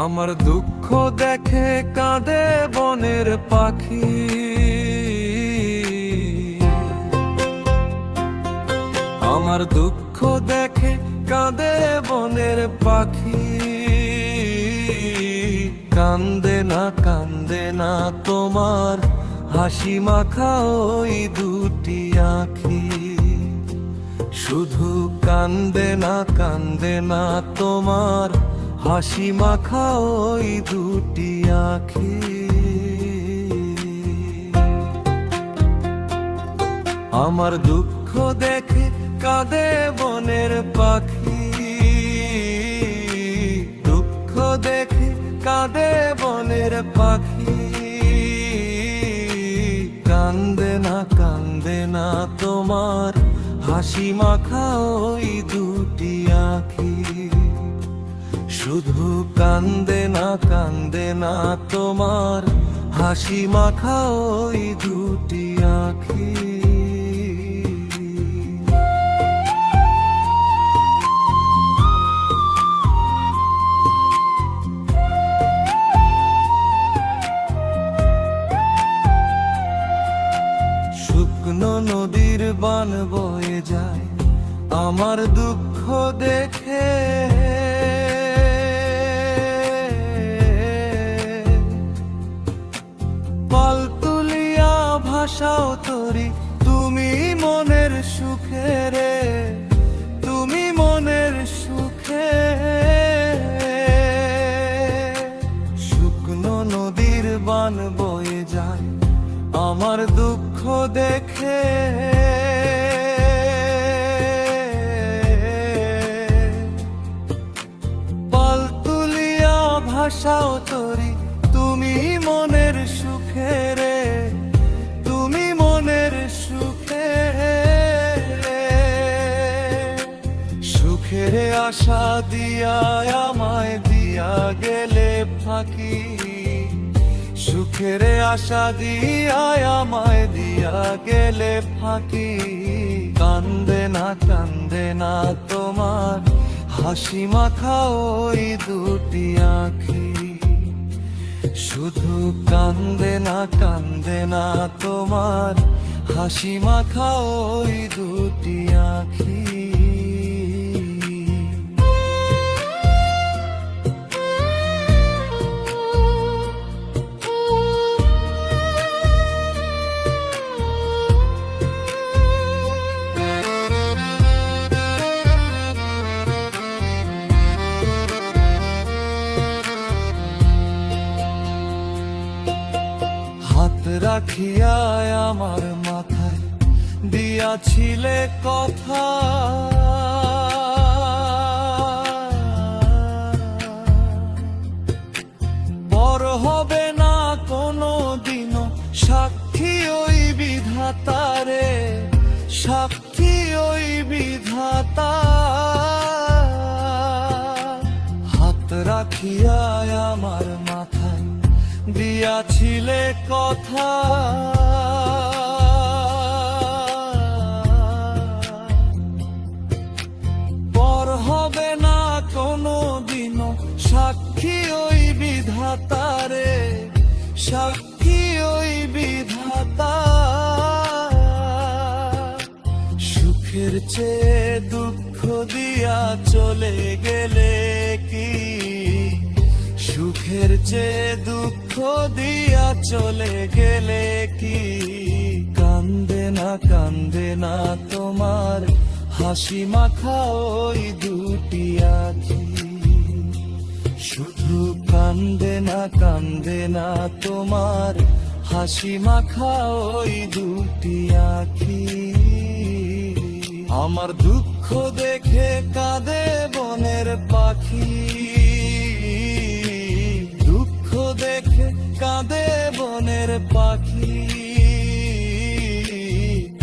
আমার দুঃখ দেখে কাঁদে বনের পাখি, আমার দুঃখ দেখে কাঁদে বনের পাখি। কান্দে না তোমার হাসি মাখা ওই দুটি আঁখি, শুধু কান্দে না তোমার হাসি মাখা ওই দুটি আঁখি। আমার দুঃখ দেখে কাঁদে বনের পাখি, দুঃখ দেখে কাঁদে বনের পাখি। কান্দে না তোমার হাসি মাখা ওই দুটি আঁখি, শুধু কান্দে না তোমার হাসি মাখা ওই দুটি আঁখি। শুকনো নদীর বান বয়ে যায় আমার দুঃখ দেখে, পাল তুলিয়া ভাষাও তরি তুমি মনের সুখে রে, তুমি মনের সুখে। শুকনো নদীর বান বয়ে যায় আমার দুঃখ দেখে, পাল তুলিয়া ভাষাও তরি তুমি মনের সুখে রে, তুমি মনের সুখে। সুখের আশা দিয়া আমায় দিয়া গেলে ফাঁকি, সুখের আশা দিয়া আমায় দিয়া গেলে ফাঁকি। কান্দে না তোমার হাসি মাখা ওই দুটি আঁখি, শুধু কান্দে না তোমার হাসি মাখা ওই দুটি আঁখি। হাত রাখিয়া আমার মাথায় দিয়াছিলে কথা, বড় হবে না কোনো দিনও সাক্ষী ওই বিধাতারে, সাক্ষী ওই বিধাতা। হাত রাখিয়া আমার মাথায় দিয়াছিলে কথা, পর হবে না কোনো দিনও সাক্ষী ওই বিধাতারে, সাক্ষী ওই বিধাতা। সুখের চেয়ে দুঃখ দিয়া চলে গেলে কি, সুখের চেয়ে দুঃখ দিয়া চলে গেলে কি। কান্দে না তোমার হাসি মাখা ওই দুটি আঁখি, শুধু কান্দে না তোমার হাসি মাখা ওই দুটি আঁখি। আমার দুঃখ দেখে কাঁদে বনের পাখি, দুঃখ দেখে কাঁদে বনের পাখি।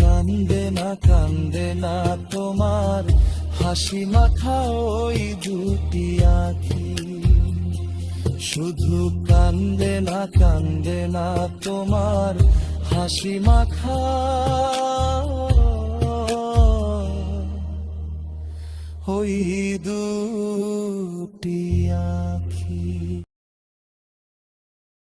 কান্দে না তোমার হাসি মাখা ওই দুটি আঁখি, শুধু কান্দে না তোমার হাসি মাখা ওই দুটি আঁখি।